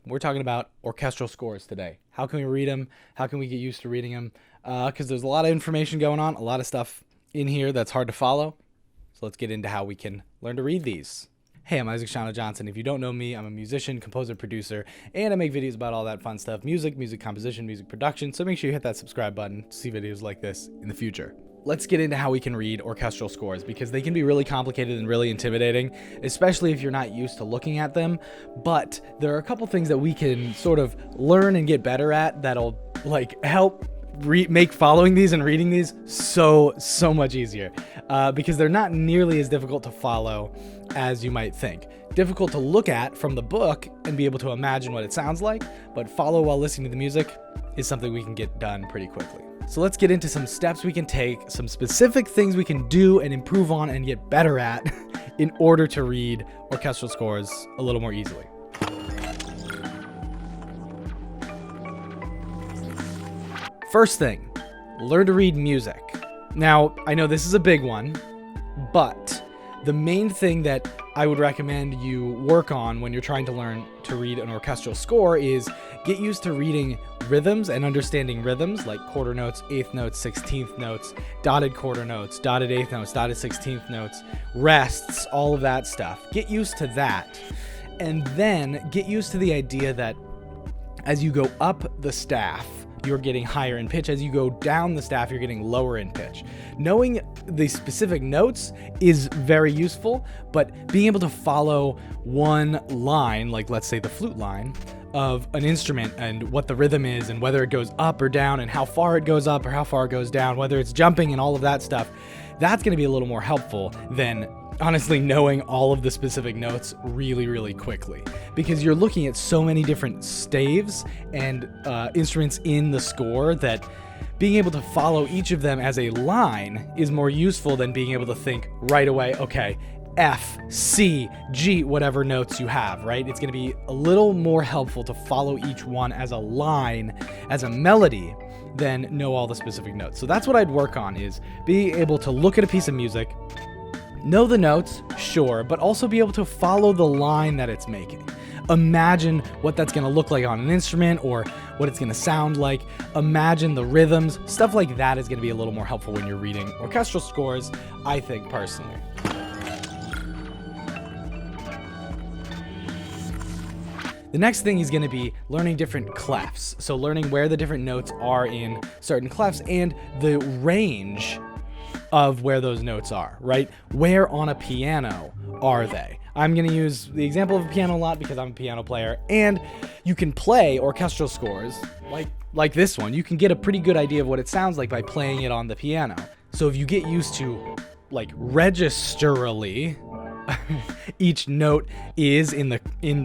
We're talking about orchestral scores today. How can we read them? How can we get used to reading them? Because there's a lot of information going on, a lot of stuff in here that's hard to follow. So let's get into how we can learn to read these. Hey, I'm Isaac Schanno Johnson. If you don't know me, I'm a musician, composer, producer, and I make videos about all that fun stuff, music composition, music production. So make sure you hit that subscribe button to see videos like this in the future. Let's get into how we can read orchestral scores, because they can be really complicated and really intimidating, especially if you're not used to looking at them. But there are a couple things that we can sort of learn and get better at that'll help make following these and reading these so much easier, because they're not nearly as difficult to follow as you might think. Difficult to look at from the book and be able to imagine what it sounds like, but follow while listening to the music is something we can get done pretty quickly. So let's get into some steps we can take, some specific things we can do and improve on and get better at in order to read orchestral scores a little more easily. First thing, learn to read music. Now, I know this is a big one, but the main thing that I would recommend you work on when you're trying to learn to read an orchestral score is get used to reading rhythms and understanding rhythms like quarter notes, eighth notes, 16th notes, dotted quarter notes, dotted eighth notes, dotted 16th notes, rests, all of that stuff. Get used to that. And then get used to the idea that as you go up the staff, you're getting higher in pitch. As you go down the staff, you're getting lower in pitch. Knowing the specific notes is very useful, but being able to follow one line, like let's say the flute line of an instrument, and what the rhythm is and whether it goes up or down and how far it goes up or how far it goes down, whether it's jumping and all of that stuff, that's going to be a little more helpful than honestly knowing all of the specific notes really quickly, because you're looking at so many different staves and instruments in the score that being able to follow each of them as a line is more useful than being able to think right away, okay, F, C, G, whatever notes you have, right? It's going to be a little more helpful to follow each one as a line, as a melody, than know all the specific notes. So that's what I'd work on, is be able to look at a piece of music, know the notes, sure, but also be able to follow the line that it's making. Imagine what that's going to look like on an instrument or what it's going to sound like. Imagine the rhythms. Stuff like that is going to be a little more helpful when you're reading orchestral scores, I think, personally. The next thing is going to be learning different clefs. So learning where the different notes are in certain clefs and the range of where those notes are, right? Where on a piano are they? I'm going to use the example of a piano a lot because I'm a piano player, and you can play orchestral scores like this one. You can get a pretty good idea of what it sounds like by playing it on the piano. So if you get used to registerally each note is in the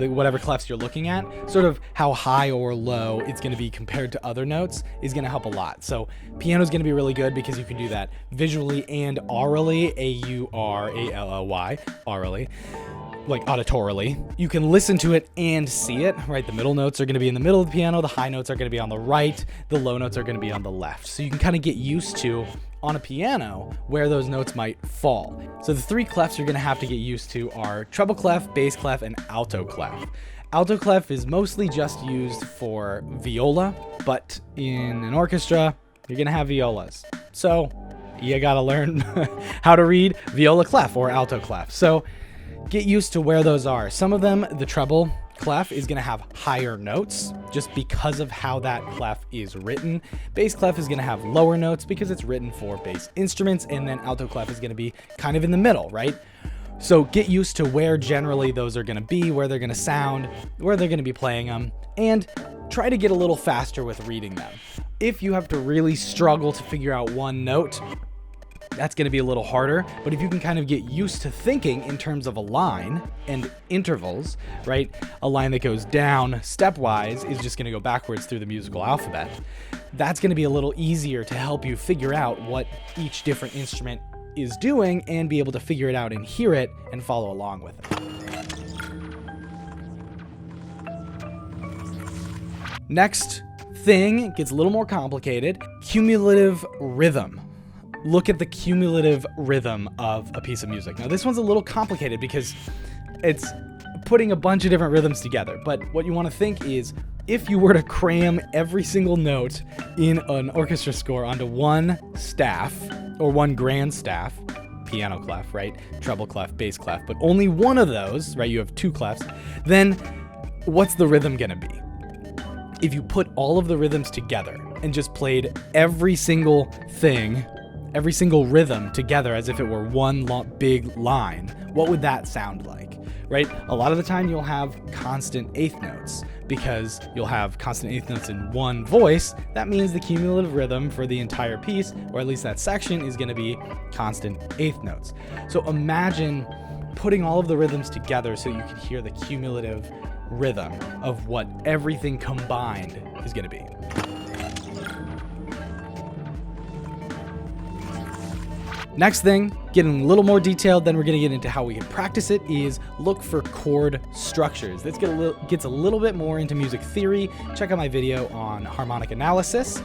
whatever clefs you're looking at, sort of how high or low it's going to be compared to other notes is going to help a lot. So piano is going to be really good because you can do that visually and aurally, A-U-R-A-L-L-Y, aurally, like auditorily. You can listen to it and see it, right? The middle notes are going to be in the middle of the piano, the high notes are going to be on the right, the low notes are going to be on the left. So you can kind of get used to on a piano where those notes might fall. So the three clefs you're going to have to get used to are treble clef, bass clef, and alto clef. Alto clef is mostly just used for viola, but in an orchestra, you're going to have violas. So you got to learn how to read viola clef or alto clef. So get used to where those are. Some of them, the treble clef is going to have higher notes just because of how that clef is written. Bass clef is going to have lower notes because it's written for bass instruments, and then alto clef is going to be kind of in the middle, right? So get used to where generally those are going to be, where they're going to sound, where they're going to be playing them, and try to get a little faster with reading them. If you have to really struggle to figure out one note, that's going to be a little harder, but if you can kind of get used to thinking in terms of a line and intervals, right? A line that goes down stepwise is just going to go backwards through the musical alphabet. That's going to be a little easier to help you figure out what each different instrument is doing and be able to figure it out and hear it and follow along with it. Next thing gets a little more complicated. Cumulative rhythm. Look at the cumulative rhythm of a piece of music. Now, this one's a little complicated because it's putting a bunch of different rhythms together. But what you want to think is, if you were to cram every single note in an orchestra score onto one staff, or one grand staff, piano clef, right? Treble clef, bass clef, but only one of those, right? You have two clefs. Then what's the rhythm gonna be? If you put all of the rhythms together and just played every single thing, every single rhythm together as if it were one big line, what would that sound like, right? A lot of the time you'll have constant eighth notes. Because you'll have constant eighth notes in one voice, that means the cumulative rhythm for the entire piece, or at least that section, is going to be constant eighth notes. So imagine putting all of the rhythms together so you can hear the cumulative rhythm of what everything combined is going to be. Next thing, getting a little more detailed, then we're going to get into how we can practice it, is look for chord structures. This gets a little bit more into music theory. Check out my video on harmonic analysis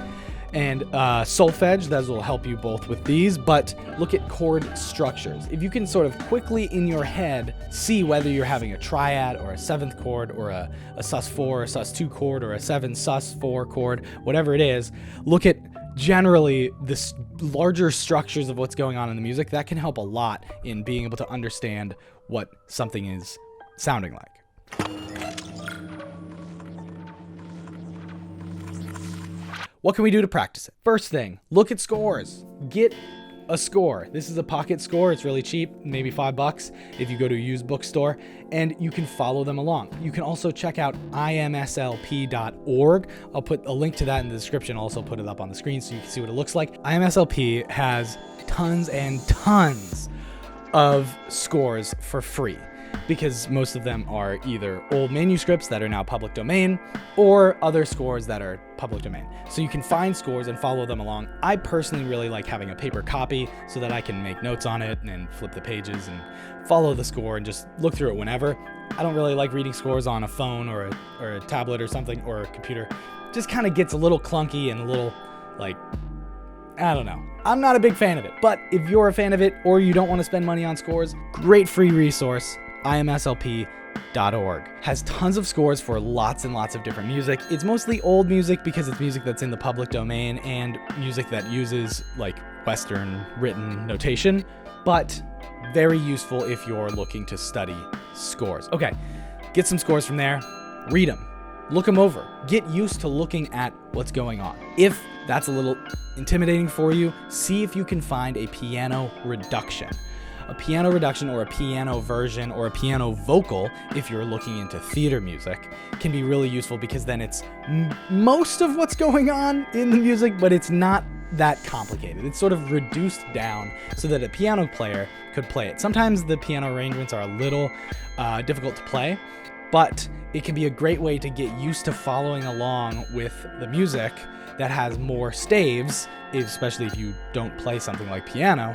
and solfege. Those will help you both with these, but look at chord structures. If you can sort of quickly in your head see whether you're having a triad or a seventh chord or a sus4 or a sus2 chord or a 7 sus4 chord, whatever it is, look at generally the larger structures of what's going on in the music. That can help a lot in being able to understand what something is sounding like. What can we do to practice it? First thing, look at scores. Get a score. This is a pocket score. It's really cheap, maybe $5 if you go to a used bookstore, and you can follow them along. You can also check out imslp.org. I'll put a link to that in the description. I'll also put it up on the screen so you can see what it looks like. IMSLP has tons and tons of scores for free, because most of them are either old manuscripts that are now public domain or other scores that are public domain. So you can find scores and follow them along. I personally really like having a paper copy so that I can make notes on it and flip the pages and follow the score and just look through it whenever. I don't really like reading scores on a phone or a tablet or something, or a computer. Just kind of gets a little clunky and a little, like, I don't know. I'm not a big fan of it, but if you're a fan of it or you don't want to spend money on scores, great free resource. imslp.org has tons of scores for lots and lots of different music. It's mostly old music because it's music that's in the public domain and music that uses like Western written notation, but very useful if you're looking to study scores. Okay, get some scores from there, read them, look them over, get used to looking at what's going on. If that's a little intimidating for you, see if you can find a piano reduction. A piano reduction or a piano version or a piano vocal, if you're looking into theater music, can be really useful because then it's most of what's going on in the music, but it's not that complicated. It's sort of reduced down so that a piano player could play it. Sometimes the piano arrangements are a little difficult to play, but it can be a great way to get used to following along with the music that has more staves, especially if you don't play something like piano,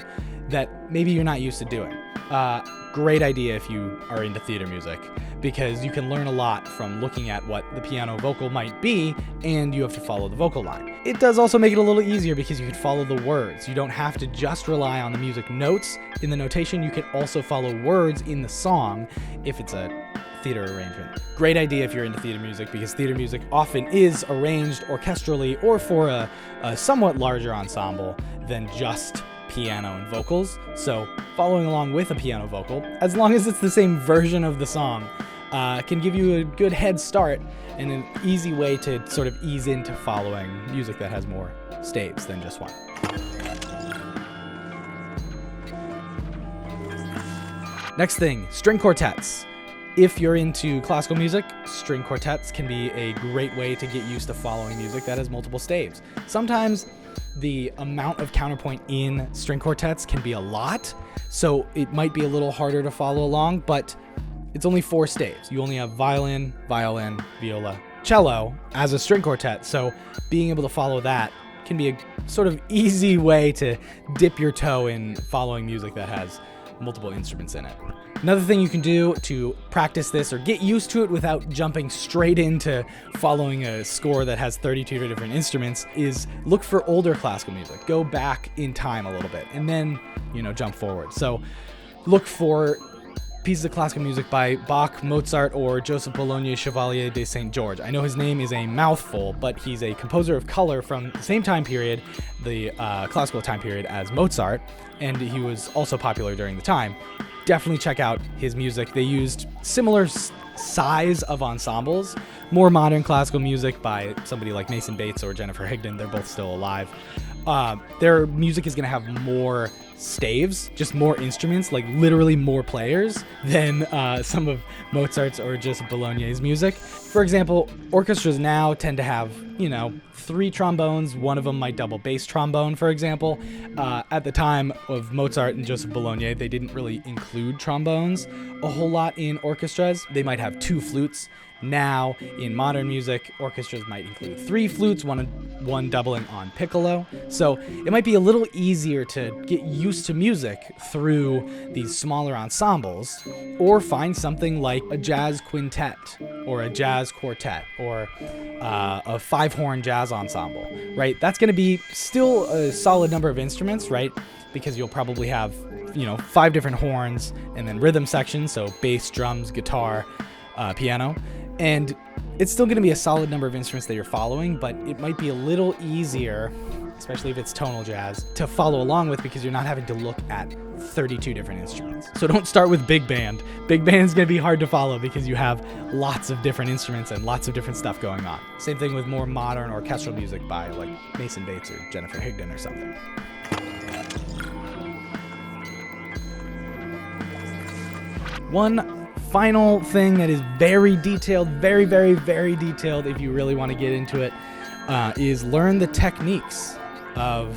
that maybe you're not used to doing. Great idea if you are into theater music, because you can learn a lot from looking at what the piano vocal might be, and you have to follow the vocal line. It does also make it a little easier because you can follow the words. You don't have to just rely on the music notes in the notation. You can also follow words in the song if it's a theater arrangement. Great idea if you're into theater music, because theater music often is arranged orchestrally or for a somewhat larger ensemble than just piano and vocals. So following along with a piano vocal, as long as it's the same version of the song, can give you a good head start and an easy way to sort of ease into following music that has more staves than just one. Next thing, string quartets. If you're into classical music, string quartets can be a great way to get used to following music that has multiple staves. Sometimes the amount of counterpoint in string quartets can be a lot, so it might be a little harder to follow along, but it's only 4 staves. You only have violin, violin, viola, cello as a string quartet, so being able to follow that can be a sort of easy way to dip your toe in following music that has multiple instruments in it. Another thing you can do to practice this or get used to it without jumping straight into following a score that has 32 different instruments is look for older classical music. Go back in time a little bit and then, jump forward. So look for pieces of classical music by Bach, Mozart, or Joseph Bologna Chevalier de Saint George. I know his name is a mouthful, but he's a composer of color from the same time period, the classical time period, as Mozart, and he was also popular during the time. Definitely check out his music. They used similar size of ensembles, more modern classical music by somebody like Mason Bates or Jennifer Higdon. They're both still alive. Their music is going to have more staves, just more instruments, like literally more players than some of Mozart's or Joseph Bologna's music. For example, orchestras now tend to have, 3 trombones. One of them might double bass trombone, for example. At the time of Mozart and Joseph Bologna, they didn't really include trombones a whole lot in orchestras. They might have 2 flutes. Now, in modern music, orchestras might include 3 flutes, one doubling on piccolo. So it might be a little easier to get used to music through these smaller ensembles, or find something like a jazz quintet or a jazz quartet or a 5-horn jazz ensemble, right? That's going to be still a solid number of instruments, right? Because you'll probably have, 5 different horns and then rhythm sections, so bass, drums, guitar, piano. And it's still going to be a solid number of instruments that you're following, but it might be a little easier, especially if it's tonal jazz, to follow along with, because you're not having to look at 32 different instruments. So don't start with big band. Big band is going to be hard to follow because you have lots of different instruments and lots of different stuff going on. Same thing with more modern orchestral music by like Mason Bates or Jennifer Higdon or something. One final thing that is very detailed, very, very, very detailed if you really want to get into it, is learn the techniques of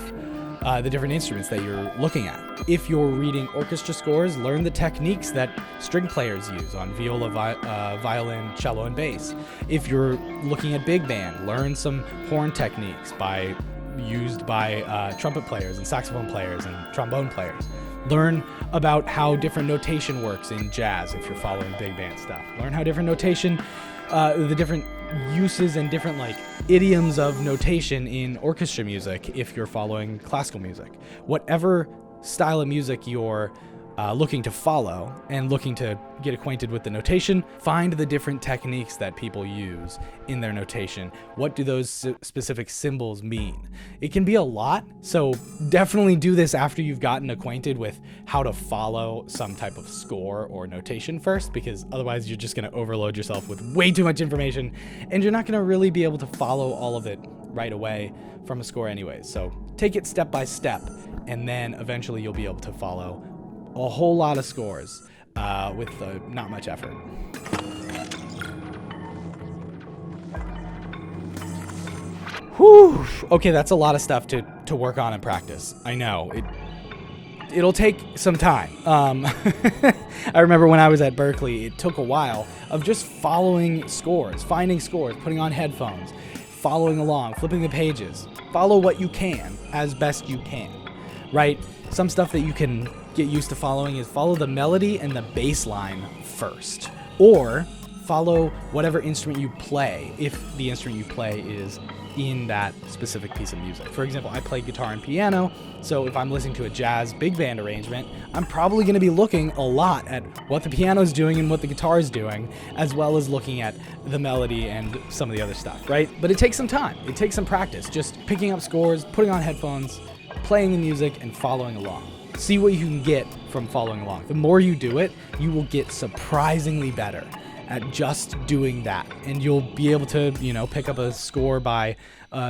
the different instruments that you're looking at. If you're reading orchestra scores, learn the techniques that string players use on viola, violin, cello, and bass. If you're looking at big band, learn some horn techniques used by trumpet players and saxophone players and trombone players. Learn about how different notation works in jazz if you're following big band stuff. Learn how different notation, the different uses and different idioms of notation in orchestra music if you're following classical music. Whatever style of music you're looking to follow and looking to get acquainted with the notation, find the different techniques that people use in their notation. What do those specific symbols mean? It can be a lot, so definitely do this after you've gotten acquainted with how to follow some type of score or notation first, because otherwise you're just going to overload yourself with way too much information, and you're not going to really be able to follow all of it right away from a score anyways. So take it step by step, and then eventually you'll be able to follow a whole lot of scores with not much effort. Whew. Okay, that's a lot of stuff to work on and practice. I know. It'll take some time. I remember when I was at Berklee, it took a while of just following scores, finding scores, putting on headphones, following along, flipping the pages. Follow what you can as best you can, right? Some stuff that you can get used to following is follow the melody and the bass line first, or follow whatever instrument you play if the instrument you play is in that specific piece of music. For example, I play guitar and piano, so if I'm listening to a jazz big band arrangement, I'm probably going to be looking a lot at what the piano is doing and what the guitar is doing, as well as looking at the melody and some of the other stuff, right? But it takes some time. It takes some practice, just picking up scores, putting on headphones, playing the music, and following along. See what you can get from following along. The more you do it, you will get surprisingly better at just doing that. And you'll be able to, pick up a score by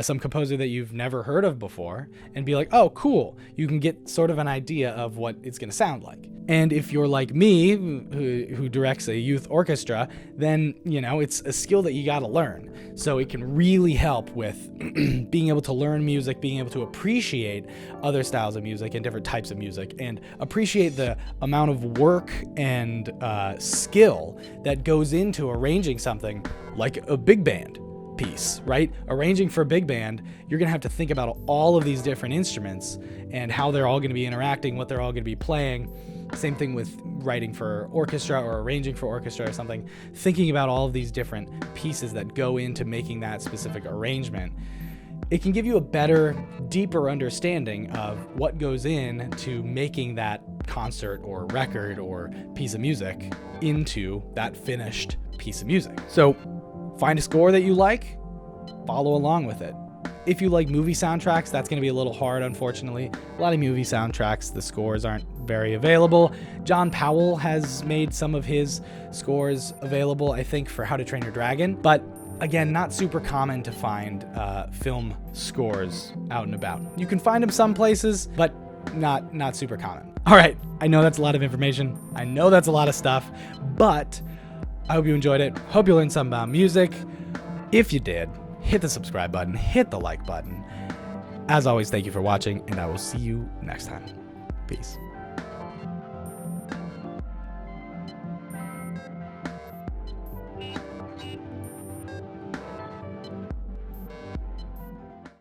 some composer that you've never heard of before and be like, oh, cool. You can get sort of an idea of what it's going to sound like. And if you're like me, who directs a youth orchestra, then, it's a skill that you got to learn. So it can really help with being able to learn music, being able to appreciate other styles of music and different types of music, and appreciate the amount of work and skill that goes into arranging something like a big band piece, right? Arranging for a big band, you're going to have to think about all of these different instruments and how they're all going to be interacting, what they're all going to be playing. Same thing with writing for orchestra or arranging for orchestra or something. Thinking about all of these different pieces that go into making that specific arrangement, it can give you a better, deeper understanding of what goes in to making that concert or record or piece of music into that finished piece of music. So find a score that you like, follow along with it. If you like movie soundtracks, that's going to be a little hard, unfortunately. A lot of movie soundtracks, the scores aren't very available. John Powell has made some of his scores available, I think, for How to Train Your Dragon. But again, not super common to find film scores out and about. You can find them some places, but not super common. All right, I know that's a lot of information. I know that's a lot of stuff, but I hope you enjoyed it. Hope you learned something about music. If you did, hit the subscribe button, hit the like button. As always, thank you for watching, and I will see you next time. Peace.